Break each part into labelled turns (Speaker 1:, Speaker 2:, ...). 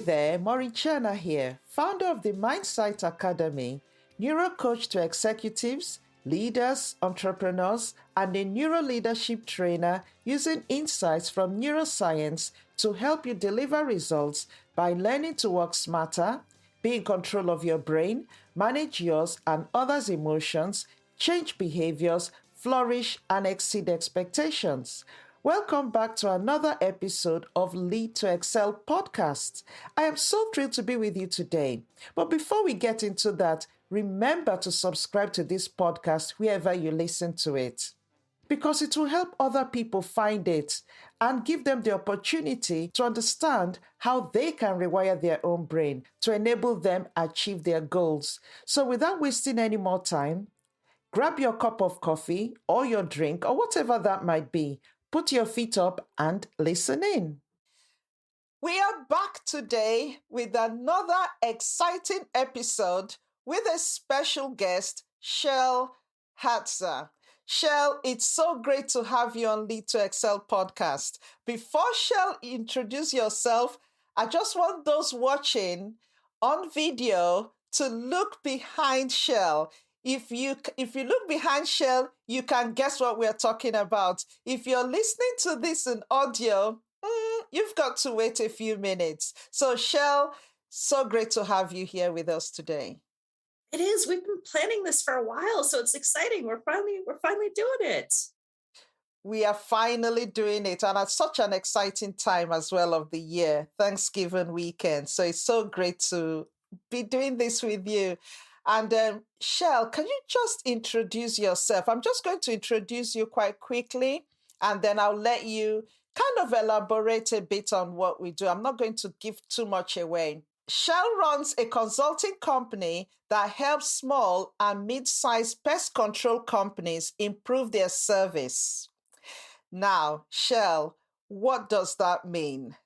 Speaker 1: there, Maureen here, founder of the Mindsight Academy, neuro coach to executives, leaders, entrepreneurs, and a neuro leadership trainer using insights from neuroscience to help you deliver results by learning to work smarter, be in control of your brain, manage yours and others' emotions, change behaviors, flourish, and exceed expectations. Welcome back to another episode of Lead to Excel podcast. I am so thrilled to be with you today. But before we get into that, remember to subscribe to this podcast wherever you listen to it, because it will help other people find it and give them the opportunity to understand how they can rewire their own brain to enable them achieve their goals. So without wasting any more time, grab your cup of coffee or your drink or whatever that might be. Put your feet up and listen in. We are back today with another exciting episode with a special guest, Chelle Hartzer. Chelle, it's so great to have you on Lead to Excel podcast. Before Chelle introduce yourself, I just want those watching on video to look behind Chelle. If you look behind Chelle, you can guess what we're talking about. If you're listening to this in audio, you've got to wait a few minutes. So Chelle, so great to have you here with us today.
Speaker 2: It is. We've been planning this for a while, so it's exciting. We're finally doing it.
Speaker 1: We are finally doing it, and at such an exciting time as well of the year, Thanksgiving weekend. So it's so great to be doing this with you. And Chelle, can you just introduce yourself? I'm just going to introduce you quite quickly, and then I'll let you kind of elaborate a bit on what we do. I'm not going to give too much away. Chelle runs a consulting company that helps small and mid-sized pest control companies improve their service. Now, Chelle, what does that mean?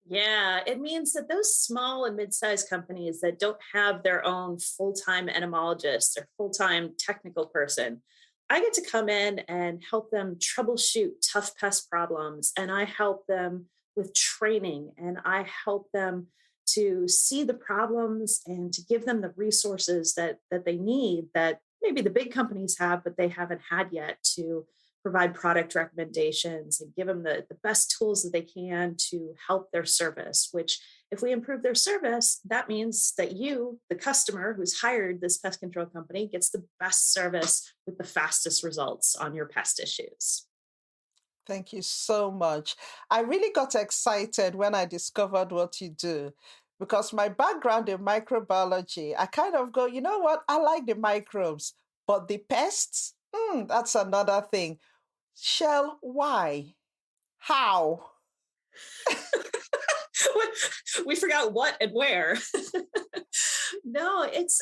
Speaker 2: Yeah, it means that those small and mid-sized companies that don't have their own full-time entomologist or full-time technical person, I get to come in and help them troubleshoot tough pest problems. And I help them with training, and I help them to see the problems and to give them the resources that they need that maybe the big companies have, but they haven't had yet, to provide product recommendations and give them the best tools that they can to help their service, which if we improve their service, that means that you, the customer who's hired this pest control company, gets the best service with the fastest results on your pest issues.
Speaker 1: Thank you so much. I really got excited when I discovered what you do, because my background in microbiology, I kind of go, you know what? I like the microbes, but the pests, that's another thing. Chelle, why? How?
Speaker 2: We forgot what and where. No, it's,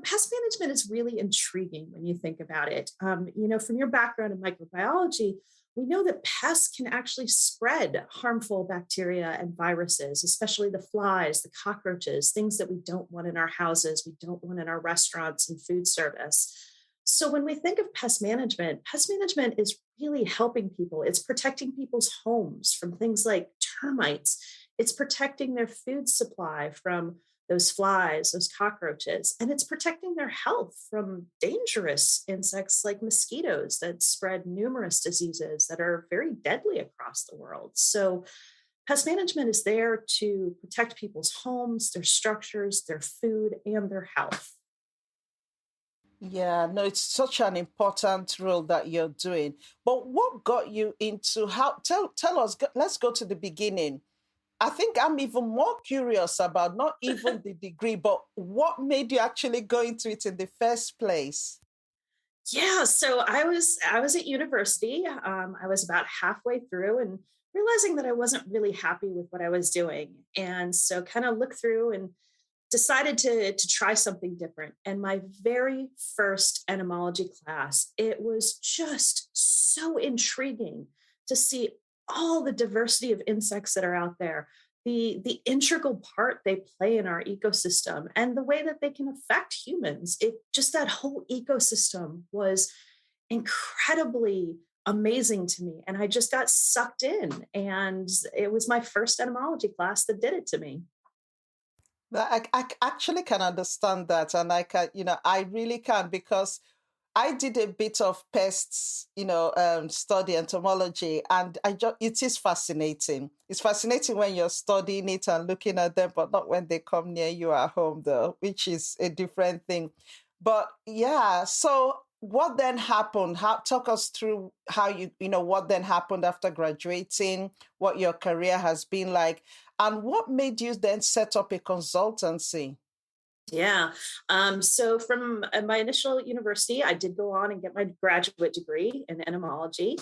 Speaker 2: pest management is really intriguing when you think about it. From your background in microbiology, we know that pests can actually spread harmful bacteria and viruses, especially the flies, the cockroaches, things that we don't want in our houses, we don't want in our restaurants and food service. So when we think of pest management is really helping people. It's protecting people's homes from things like termites. It's protecting their food supply from those flies, those cockroaches, and it's protecting their health from dangerous insects like mosquitoes that spread numerous diseases that are very deadly across the world. So pest management is there to protect people's homes, their structures, their food, and their health.
Speaker 1: Yeah, no, it's such an important role that you're doing. But what got you into tell us, let's go to the beginning. I think I'm even more curious about not even the degree, but what made you actually go into it in the first place?
Speaker 2: Yeah, so I was at university. I was about halfway through and realizing that I wasn't really happy with what I was doing. And so kind of looked through and decided to try something different. And my very first entomology class, it was just so intriguing to see all the diversity of insects that are out there, the integral part they play in our ecosystem, and the way that they can affect humans. It just, that whole ecosystem was incredibly amazing to me. And I just got sucked in. And it was my first entomology class that did it to me.
Speaker 1: I actually can understand that, and I can, I really can because I did a bit of pests, study entomology, and it is fascinating. It's fascinating when you're studying it and looking at them, but not when they come near you at home, though, which is a different thing. But yeah, so what then happened? Talk us through how what then happened after graduating, what your career has been like, and what made you then set up a consultancy?
Speaker 2: Yeah. So from my initial university, I did go on and get my graduate degree in entomology.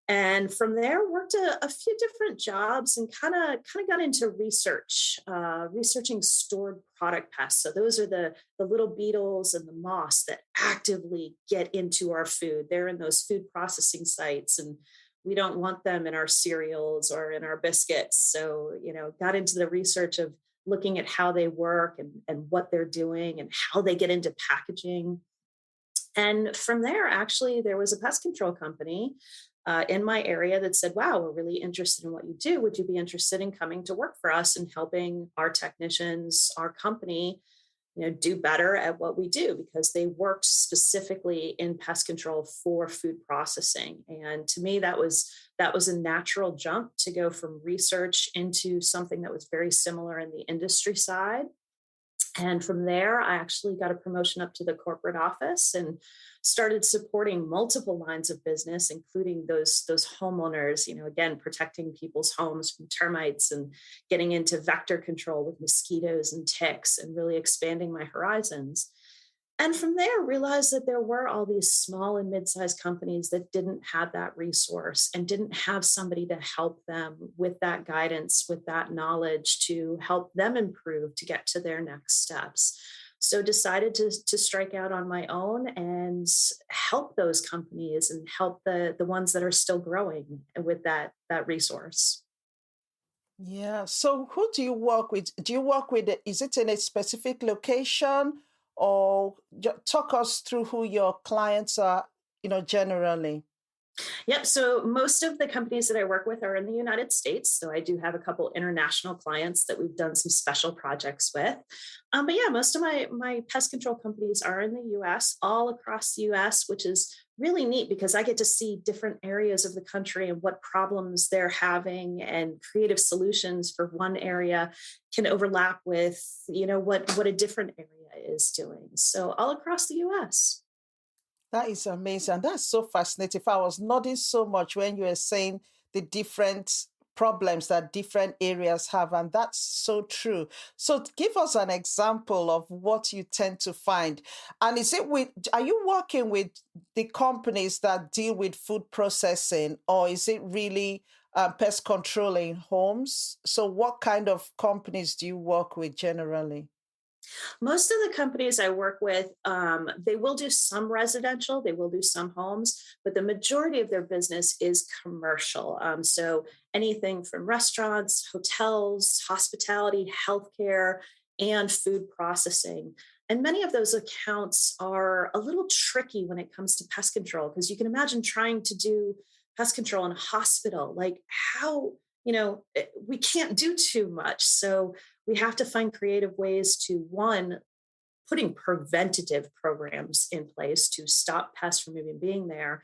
Speaker 2: And from there, worked a few different jobs and kind of got into research, researching stored product pests. So those are the little beetles and the moss that actively get into our food. They're in those food processing sites, and we don't want them in our cereals or in our biscuits. So got into the research of looking at how they work and what they're doing and how they get into packaging. And from there, actually, there was a pest control company in my area that said, wow, we're really interested in what you do. Would you be interested in coming to work for us and helping our technicians, our company, do better at what we do? Because they worked specifically in pest control for food processing. And to me, that was a natural jump to go from research into something that was very similar in the industry side. And from there, I actually got a promotion up to the corporate office and started supporting multiple lines of business, including those homeowners, again, protecting people's homes from termites and getting into vector control with mosquitoes and ticks and really expanding my horizons. And from there, realized that there were all these small and mid-sized companies that didn't have that resource and didn't have somebody to help them with that guidance, with that knowledge to help them improve to get to their next steps. So decided to strike out on my own and help those companies and help the ones that are still growing with that resource.
Speaker 1: Yeah. So who do you work with? Do you work with, is it in a specific location, or talk us through who your clients are, generally?
Speaker 2: Yep. So most of the companies that I work with are in the United States. So I do have a couple international clients that we've done some special projects with. But yeah, most of my pest control companies are in the US, all across the US, which is really neat because I get to see different areas of the country and what problems they're having, and creative solutions for one area can overlap with, what a different area is doing. So all across the US.
Speaker 1: That is amazing. That's so fascinating. If I was nodding so much when you were saying the different problems that different areas have, and that's so true. So give us an example of what you tend to find. And are you working with the companies that deal with food processing, or is it really pest control in homes? So what kind of companies do you work with generally?
Speaker 2: Most of the companies I work with, they will do some residential, they will do some homes, but the majority of their business is commercial. So anything from restaurants, hotels, hospitality, healthcare, and food processing. And many of those accounts are a little tricky when it comes to pest control, because you can imagine trying to do pest control in a hospital. Like, how, we can't do too much. So we have to find creative ways to, one, putting preventative programs in place to stop pests from even being there,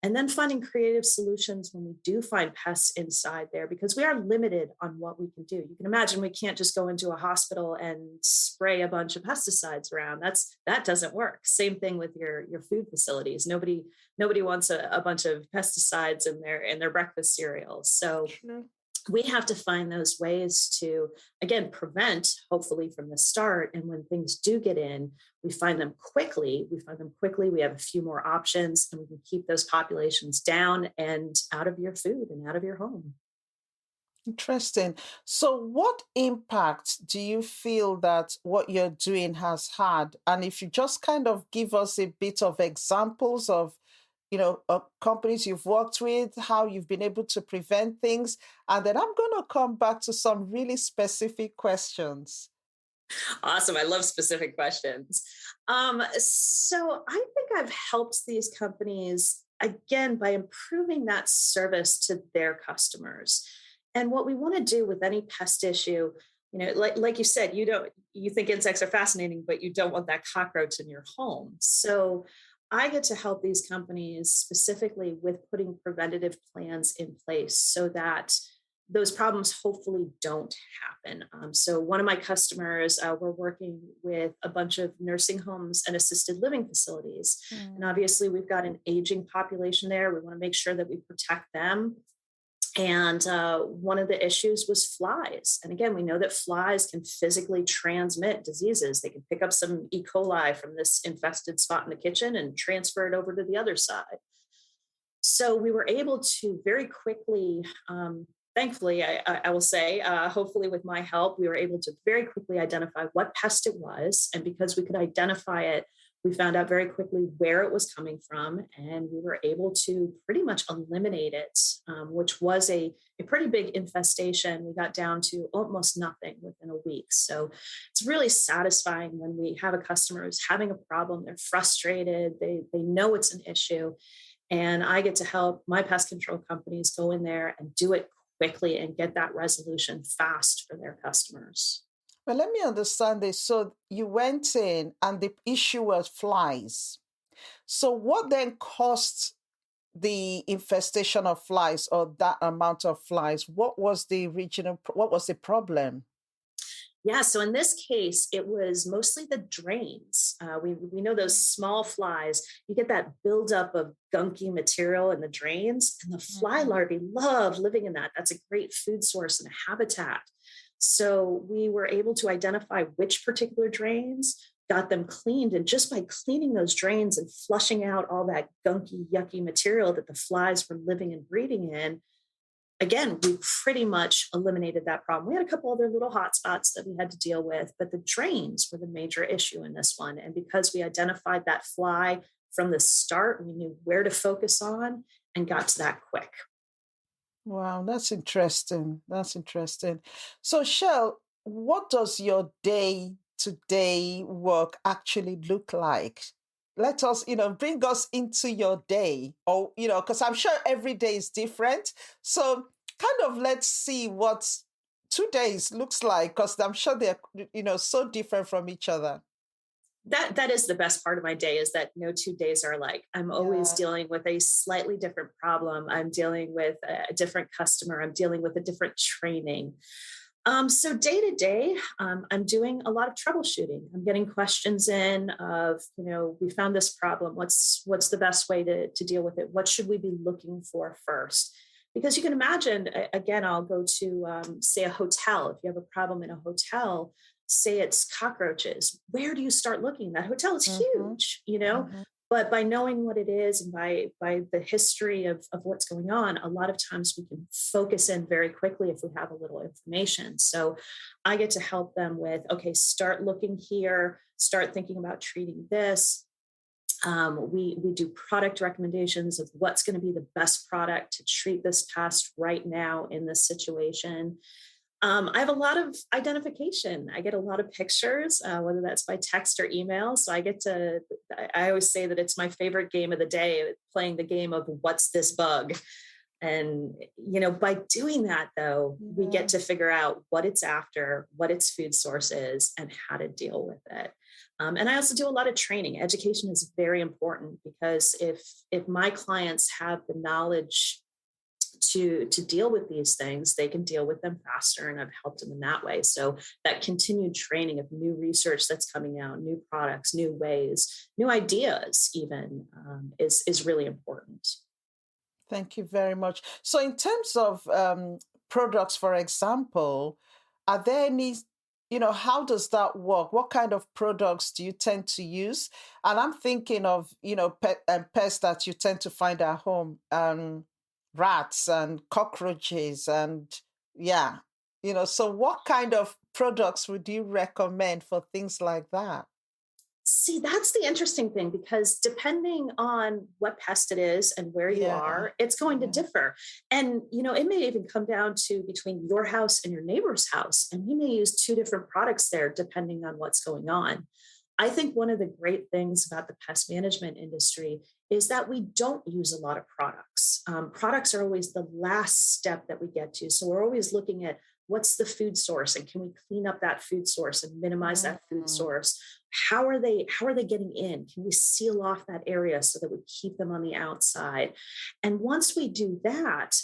Speaker 2: and then finding creative solutions when we do find pests inside there, because we are limited on what we can do. You can imagine we can't just go into a hospital and spray a bunch of pesticides around. That doesn't work. Same thing with your food facilities. Nobody wants a bunch of pesticides in their breakfast cereals. So
Speaker 1: True.
Speaker 2: we have to find those ways to, again, prevent, hopefully from the start. And when things do get in, we find them quickly, we have a few more options, and we can keep those populations down and out of your food and out of your home.
Speaker 1: Interesting. So, what impact do you feel that what you're doing has had? And if you just kind of give us a bit of examples of, companies you've worked with, how you've been able to prevent things, and then I'm going to come back to some really specific questions.
Speaker 2: Awesome. I love specific questions. So I think I've helped these companies, again, by improving that service to their customers. And what we want to do with any pest issue, Like you said, you think insects are fascinating, but you don't want that cockroach in your home. So I get to help these companies specifically with putting preventative plans in place so that those problems hopefully don't happen. So one of my customers, we're working with a bunch of nursing homes and assisted living facilities. And
Speaker 1: Mm.
Speaker 2: obviously we've got an aging population there. We want to make sure that we protect them. And one of the issues was flies. And again, we know that flies can physically transmit diseases. They can pick up some E. coli from this infested spot in the kitchen and transfer it over to the other side. So we were able to very quickly, thankfully, I will say, hopefully with my help, we were able to very quickly identify what pest it was. And because we could identify it, we found out very quickly where it was coming from, and we were able to pretty much eliminate it, which was a pretty big infestation. We got down to almost nothing within a week. So it's really satisfying when we have a customer who's having a problem, they're frustrated, they know it's an issue, and I get to help my pest control companies go in there and do it quickly and get that resolution fast for their customers.
Speaker 1: But let me understand this. So you went in and the issue was flies. So what then caused the infestation of flies or that amount of flies? What was the problem?
Speaker 2: Yeah, so in this case, it was mostly the drains. We know those small flies, you get that buildup of gunky material in the drains, and the fly
Speaker 1: Mhm.
Speaker 2: larvae love living in that. That's a great food source and a habitat. So we were able to identify which particular drains, got them cleaned. And just by cleaning those drains and flushing out all that gunky, yucky material that the flies were living and breeding in, again, we pretty much eliminated that problem. We had a couple other little hot spots that we had to deal with, but the drains were the major issue in this one. And because we identified that fly from the start, we knew where to focus on and got to that quick.
Speaker 1: Wow, that's interesting. That's interesting. So, Shell, what does your day to day work actually look like? Let us, bring us into your day, or, because I'm sure every day is different. So, kind of let's see what 2 days looks like, because I'm sure they're, so different from each other.
Speaker 2: That is the best part of my day, is that no 2 days are alike. I'm always
Speaker 1: Yeah.
Speaker 2: dealing with a slightly different problem. I'm dealing with a different customer. I'm dealing with a different training. So day to day, I'm doing a lot of troubleshooting. I'm getting questions in of, we found this problem. What's the best way to deal with it? What should we be looking for first? Because you can imagine, again, I'll go to, say, a hotel. If you have a problem in a hotel, say it's cockroaches, where do you start looking? That hotel is
Speaker 1: Mm-hmm.
Speaker 2: huge.
Speaker 1: Mm-hmm.
Speaker 2: But by knowing what it is and by the history of what's going on, a lot of times we can focus in very quickly if we have a little information. So I get to help them with, okay, start looking here, start thinking about treating this. We do product recommendations of what's going to be the best product to treat this pest right now in this situation. I have a lot of identification. I get a lot of pictures, whether that's by text or email. So I always say that it's my favorite game of the day, playing the game of what's this bug. And, by doing that, though, we get
Speaker 1: Yeah.
Speaker 2: to figure out what it's after, what its food source is, and how to deal with it. And I also do a lot of training. Education is very important, because if my clients have the knowledge to deal with these things, they can deal with them faster, and I've helped them in that way. So that continued training of new research that's coming out, new products, new ways, new ideas, even, is really important.
Speaker 1: Thank you very much. So, in terms of products, for example, are there any, how does that work? What kind of products do you tend to use? And I'm thinking of, pests that you tend to find at home, rats and cockroaches, and yeah, so what kind of products would you recommend for things like that?
Speaker 2: See, that's the interesting thing, because depending on what pest it is and where you
Speaker 1: Yeah,
Speaker 2: are, it's going to
Speaker 1: yeah.
Speaker 2: differ. And, it may even come down to between your house and your neighbor's house. And we may use two different products there depending on what's going on. I think one of the great things about the pest management industry is that we don't use a lot of products. Products are always the last step that we get to. So we're always looking at What's the food source? And can we clean up that food source and minimize that food
Speaker 1: Mm.
Speaker 2: source? How are they getting in? Can we seal off that area so that we keep them on the outside? And once we do that,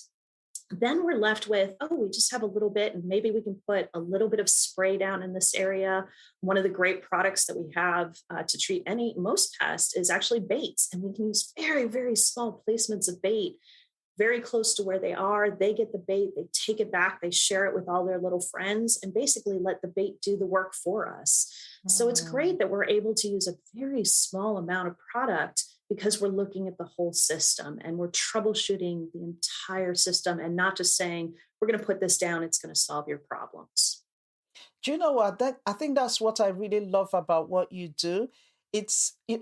Speaker 2: then we're left with, oh, we just have a little bit, and maybe we can put a little bit of spray down in this area. One of the great products that we have to treat most pests is actually baits, and we can use very, very small placements of bait very close to where they are. They get the bait, they take it back, they share it with all their little friends, and basically let the bait do the work for us. So it's
Speaker 1: Mm.
Speaker 2: great that we're able to use a very small amount of product because we're looking at the whole system and we're troubleshooting the entire system and not just saying, we're going to put this down, it's going to solve your problems.
Speaker 1: Do you know what? That I think that's what I really love about what you do.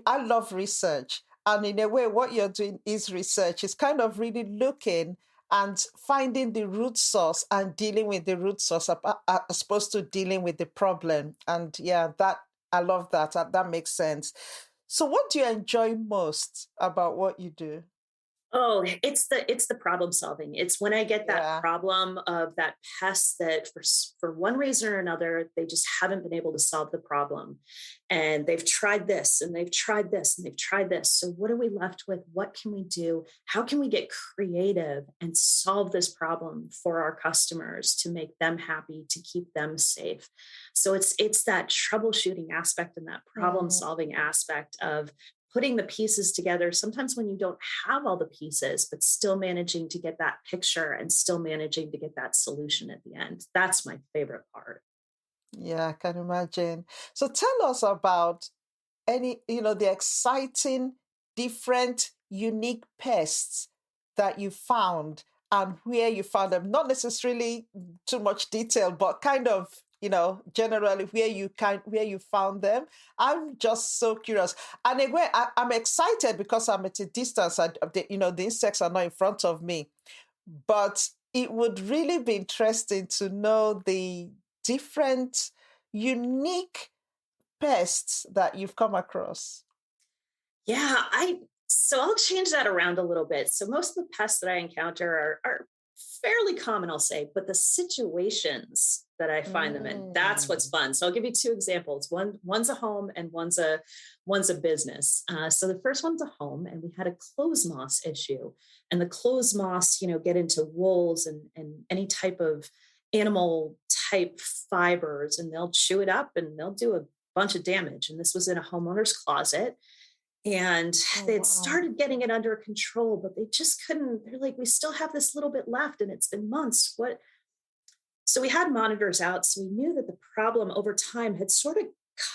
Speaker 1: I love research, and in a way, what you're doing is research. It's kind of really looking and finding the root source and dealing with the root source, as opposed to dealing with the problem. And yeah, that I love that. That makes sense. So, what do you enjoy most about what you do?
Speaker 2: Oh, it's the problem solving. It's when I get that
Speaker 1: Yeah.
Speaker 2: problem of that pest that for one reason or another they just haven't been able to solve the problem, and they've tried this and they've tried this and they've tried this. So what are we left with? What can we do? How can we get creative and solve this problem for our customers to make them happy, to keep them safe? So it's that troubleshooting aspect and that problem
Speaker 1: Mm.
Speaker 2: solving aspect of putting the pieces together sometimes when you don't have all the pieces, but still managing to get that picture and still managing to get that solution at the end. That's my favorite part.
Speaker 1: Yeah, I can imagine. So, tell us about the exciting, different, unique pests that you found and where you found them. Not necessarily too much detail, but kind of, generally where you found them. I'm just so curious. And again, I'm excited because I'm at a distance and the insects are not in front of me. But it would really be interesting to know the different, unique pests that you've come across.
Speaker 2: Yeah, I'll change that around a little bit. So most of the pests that I encounter are fairly common, I'll say, but the situations that I find them in, that's what's
Speaker 1: Mm.
Speaker 2: fun. So I'll give you two examples. One's a home and one's a business. So the first one's a home, and we had a clothes moss issue. And the clothes moss, get into wools and any type of animal type fibers, and they'll chew it up and they'll do a bunch of damage. And this was in a homeowner's closet, and
Speaker 1: Oh,
Speaker 2: they had
Speaker 1: wow.
Speaker 2: started getting it under control, but they just couldn't. They're like, we still have this little bit left and it's been months. What? So we had monitors out, so we knew that the problem over time had sort of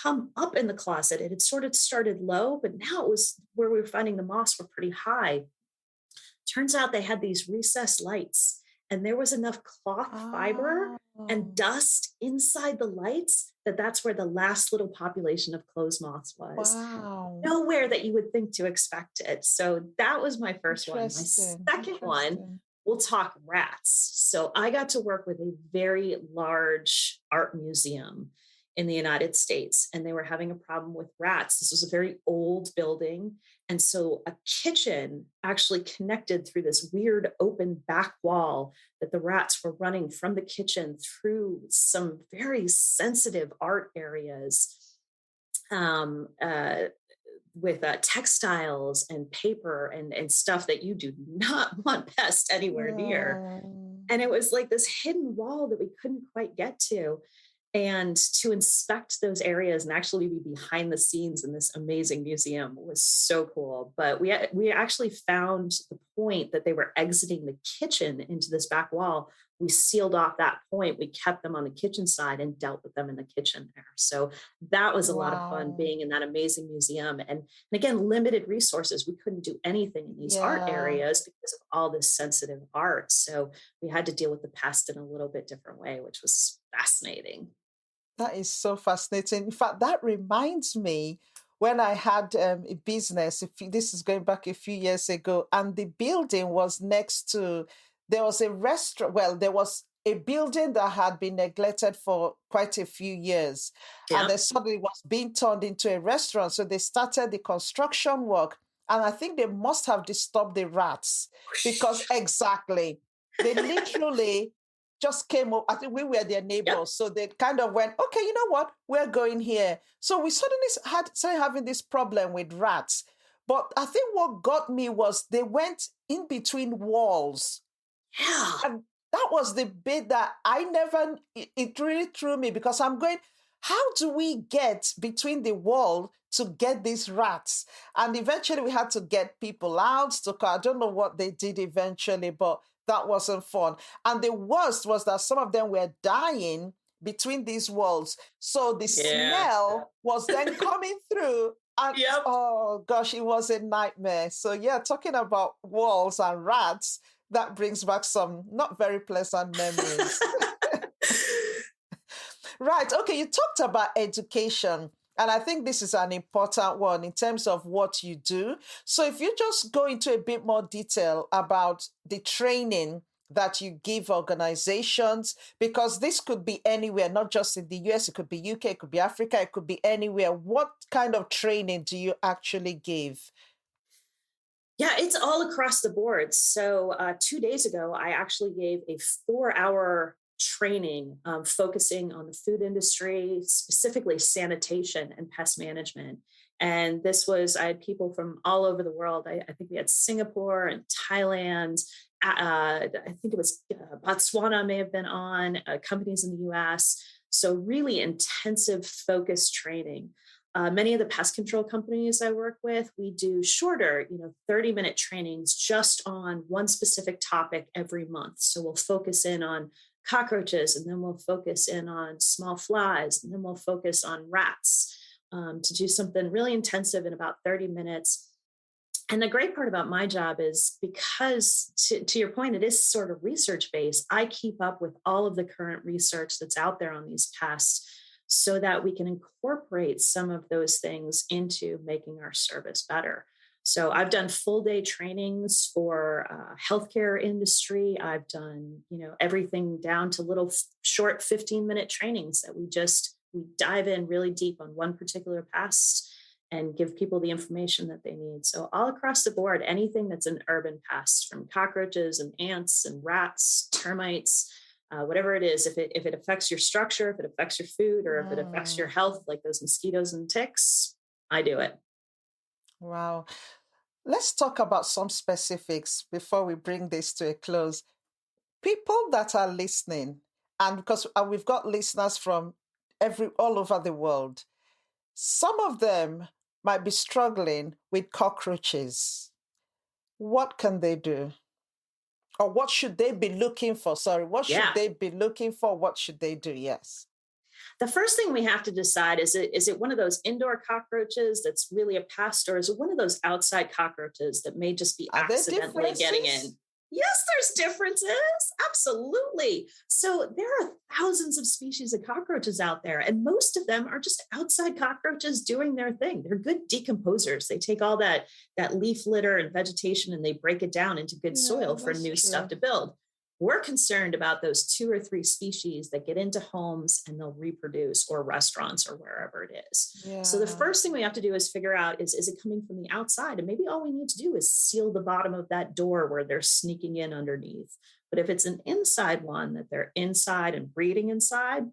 Speaker 2: come up in the closet. It had sort of started low, but now it was where we were finding the moss were pretty high. Turns out they had these recessed lights, and there was enough cloth fiber
Speaker 1: Oh,
Speaker 2: and dust inside the lights that that's where the last little population of clothes moths was.
Speaker 1: wow.
Speaker 2: Nowhere that you would think to expect it. So that was my first one. My
Speaker 1: Interesting.
Speaker 2: second one,
Speaker 1: Interesting.
Speaker 2: we'll talk rats. So I got to work with a very large art museum in the United States, and they were having a problem with rats. This was a very old building. And so a kitchen actually connected through this weird open back wall that the rats were running from the kitchen through some very sensitive art areas. Um, uh, with textiles and paper and stuff that you do not want pests anywhere near.
Speaker 1: Mm.
Speaker 2: And it was like this hidden wall that we couldn't quite get to. And to inspect those areas and actually be behind the scenes in this amazing museum was so cool. But we actually found the point that they were exiting the kitchen into this back wall. We sealed off that point. We kept them on the kitchen side and dealt with them in the kitchen there. So that was a lot of fun
Speaker 1: Wow.
Speaker 2: being in that amazing museum. And again, limited resources. We couldn't do anything in these art
Speaker 1: Yeah.
Speaker 2: areas because of all this sensitive art. So we had to deal with the pest in a little bit different way, which was fascinating.
Speaker 1: That is so fascinating. In fact, that reminds me when I had a business. This is going back a few years ago, and the building was next to, there was a restaurant. Well, there was a building that had been neglected for quite a few years, and
Speaker 2: Yeah.
Speaker 1: then suddenly it was being turned into a restaurant. So they started the construction work, and I think they must have disturbed the rats because exactly they literally just came up. I think we were their neighbors.
Speaker 2: Yep.
Speaker 1: So they kind of went, okay, you know what? We're going here. So we suddenly started having this problem with rats. But I think what got me was they went in between walls.
Speaker 2: Yeah.
Speaker 1: And that was the bit that I never, it really threw me because I'm going, how do we get between the wall to get these rats? And eventually we had to get people out to, I don't know what they did eventually, but that wasn't fun. And the worst was that some of them were dying between these walls. So the smell was then coming through. And oh gosh, it was a nightmare. So yeah, talking about walls and rats, that brings back some not very pleasant memories. Right. Okay. You talked about education. And I think this is an important one in terms of what you do. So if you just go into a bit more detail about the training that you give organizations, because this could be anywhere, not just in the US, it could be UK, it could be Africa, it could be anywhere. What kind of training do you actually give?
Speaker 2: Yeah, it's all across the board. So 2 days ago, I actually gave a 4-hour training focusing on the food industry, specifically sanitation and pest management. And this was, I had people from all over the world. I think we had Singapore and Thailand. I think it was Botswana may have been on, companies in the US. So really intensive focused training. Many of the pest control companies I work with, we do shorter, 30-minute trainings just on one specific topic every month. So we'll focus in on cockroaches, and then we'll focus in on small flies, and then we'll focus on rats, to do something really intensive in about 30 minutes. And the great part about my job is because, to your point, it is sort of research based. I keep up with all of the current research that's out there on these pests so that we can incorporate some of those things into making our service better. So I've done full day trainings for healthcare industry. I've done, everything down to little short 15-minute trainings that we dive in really deep on one particular pest and give people the information that they need. So all across the board, anything that's an urban pest, from cockroaches and ants and rats, termites, whatever it is, if it affects your structure, if it affects your food, or if it affects your health, like those mosquitoes and ticks, I do it.
Speaker 1: Wow. Let's talk about some specifics before we bring this to a close. People that are listening, and because we've got listeners from all over the world, some of them might be struggling with cockroaches. What can they do? Or what should they be looking for? Sorry, what should they be looking for? What should they do? Yes.
Speaker 2: The first thing we have to decide is it one of those indoor cockroaches that's really a pest, or is it one of those outside cockroaches that may just be accidentally getting in? Yes, there's differences. Absolutely. So there are thousands of species of cockroaches out there, and most of them are just outside cockroaches doing their thing. They're good decomposers. They take all that leaf litter and vegetation and they break it down into good soil for new stuff to build. We're concerned about those 2 or 3 species that get into homes and they'll reproduce, or restaurants, or wherever it is. Yeah. So the first thing we have to do is figure out, is it coming from the outside? And maybe all we need to do is seal the bottom of that door where they're sneaking in underneath. But if it's an inside one, that they're inside and breeding inside,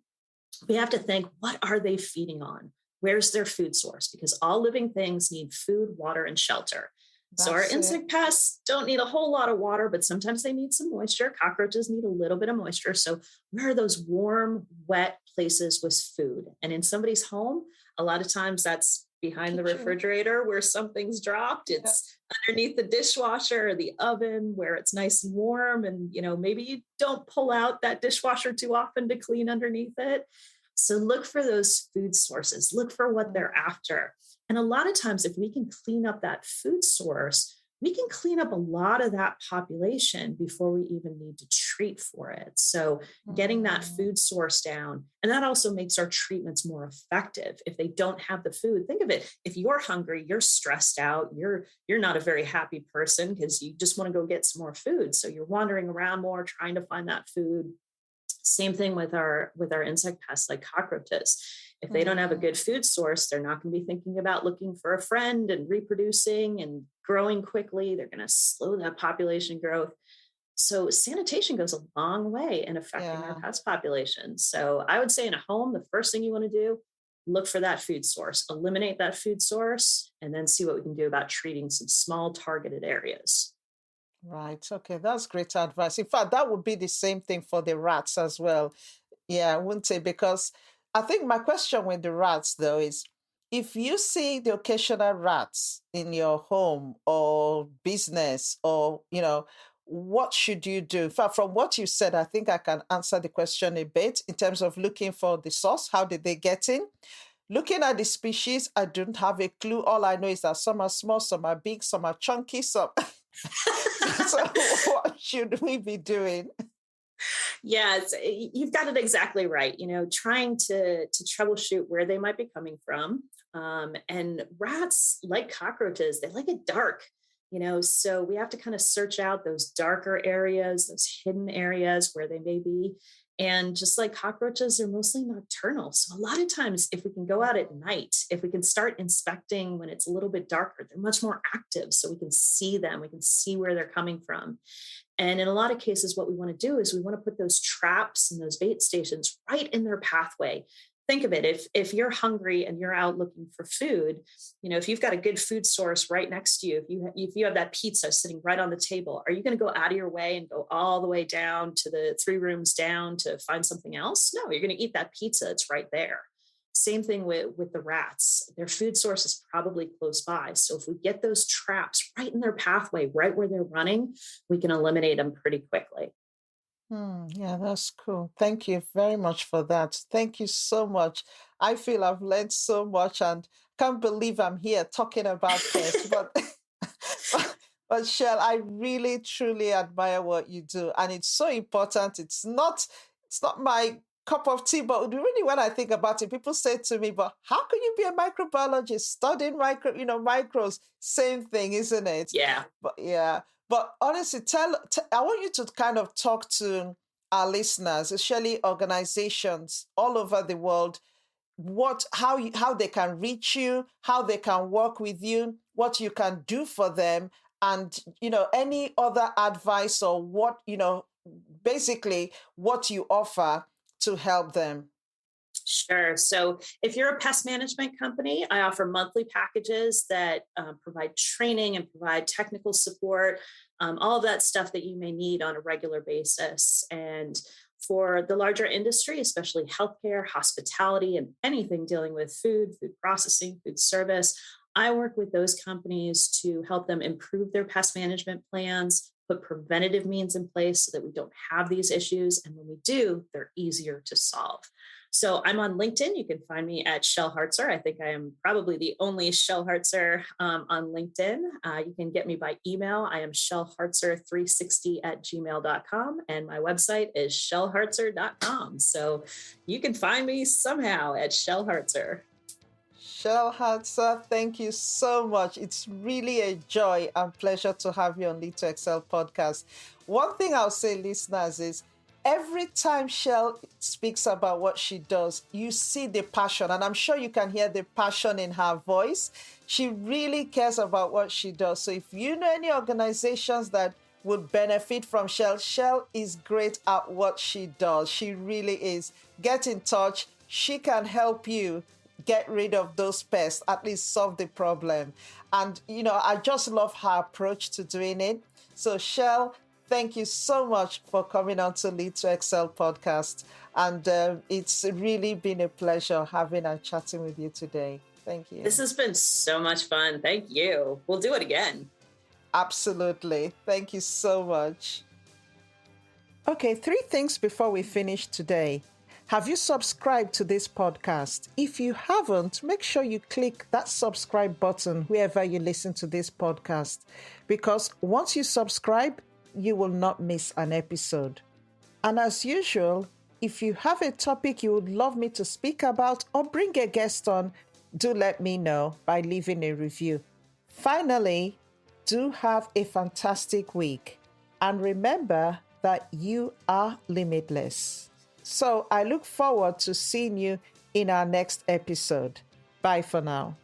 Speaker 2: we have to think, what are they feeding on? Where's their food source? Because all living things need food, water, and shelter. So our insect pests don't need a whole lot of water, but sometimes they need some moisture. Cockroaches need a little bit of moisture. So where are those warm, wet places with food? And in somebody's home, a lot of times that's behind the refrigerator where something's dropped. It's underneath the dishwasher or the oven where it's nice and warm. And, maybe you don't pull out that dishwasher too often to clean underneath it. So look for those food sources, look for what they're after. And a lot of times, if we can clean up that food source, we can clean up a lot of that population before we even need to treat for it. So getting that food source down, and that also makes our treatments more effective. If they don't have the food, think of it. If you're hungry, you're stressed out, you're not a very happy person because you just want to go get some more food. So you're wandering around more, trying to find that food. Same thing with our insect pests like cockroaches. If they don't have a good food source, they're not going to be thinking about looking for a friend and reproducing and growing quickly. They're going to slow that population growth. So sanitation goes a long way in affecting our
Speaker 1: Yeah.
Speaker 2: pest population. So I would say in a home, the first thing you want to do, look for that food source, eliminate that food source, and then see what we can do about treating some small targeted areas.
Speaker 1: Right. Okay. That's great advice. In fact, that would be the same thing for the rats as well. Yeah, I wouldn't say because I think my question with the rats though is if you see the occasional rats in your home or business or, what should you do? In fact, from what you said, I think I can answer the question a bit in terms of looking for the source. How did they get in? Looking at the species, I don't have a clue. All I know is that some are small, some are big, some are chunky, some. So what should we be doing?
Speaker 2: Yeah, you've got it exactly right. Trying to troubleshoot where they might be coming from. And rats, like cockroaches, they like it dark. So we have to kind of search out those darker areas, those hidden areas where they may be. And just like cockroaches, they're mostly nocturnal. So a lot of times, if we can go out at night, if we can start inspecting when it's a little bit darker, they're much more active. So we can see them, we can see where they're coming from. And in a lot of cases, what we want to do is we want to put those traps and those bait stations right in their pathway. Think of it, if you're hungry and you're out looking for food, if you've got a good food source right next to you, if you have that pizza sitting right on the table, are you going to go out of your way and go all the way down to the 3 rooms down to find something else? No, you're going to eat that pizza. It's right there. Same thing with the rats. Their food source is probably close by. So if we get those traps right in their pathway, right where they're running, we can eliminate them pretty quickly.
Speaker 1: Yeah, that's cool. Thank you very much for that. Thank you so much. I feel I've learned so much and can't believe I'm here talking about pets. But but Shell, I really truly admire what you do. And it's so important. It's not my cup of tea, but really when I think about it, people say to me, but how can you be a microbiologist studying microbes? Same thing, isn't it?
Speaker 2: Yeah.
Speaker 1: But yeah. But honestly, I want you to kind of talk to our listeners, especially organizations all over the world, how they can reach you, how they can work with you, what you can do for them, and any other advice or basically what you offer to help them.
Speaker 2: Sure. So if you're a pest management company, I offer monthly packages that provide training and provide technical support, all of that stuff that you may need on a regular basis. And for the larger industry, especially healthcare, hospitality, and anything dealing with food processing, food service, I work with those companies to help them improve their pest management plans, put preventative means in place so that we don't have these issues. And when we do, they're easier to solve. So I'm on LinkedIn. You can find me at Chelle Hartzer. I think I am probably the only Chelle Hartzer on LinkedIn. You can get me by email. I am chellehartzer360@gmail.com. And my website is chellehartzer.com. So you can find me somehow at Chelle Hartzer.
Speaker 1: Chelle Hartzer, thank you so much. It's really a joy and pleasure to have you on Lead to Excel podcast. One thing I'll say, listeners, is every time Chelle speaks about what she does, you see the passion, and I'm sure you can hear the passion in her voice. She really cares about what she does. So if you know any organizations that would benefit from Chelle, Chelle is great at what she does. She really is. Get in touch. She can help you get rid of those pests, at least solve the problem. And, I just love her approach to doing it. So, Chelle, thank you so much for coming on to Lead to Excel podcast. And it's really been a pleasure having and chatting with you today. Thank you.
Speaker 2: This has been so much fun. Thank you. We'll do it again.
Speaker 1: Absolutely. Thank you so much. Okay, 3 things before we finish today. Have you subscribed to this podcast? If you haven't, make sure you click that subscribe button wherever you listen to this podcast, because once you subscribe, you will not miss an episode. And as usual, if you have a topic you would love me to speak about or bring a guest on, do let me know by leaving a review. Finally, do have a fantastic week. And remember that you are limitless. So I look forward to seeing you in our next episode. Bye for now.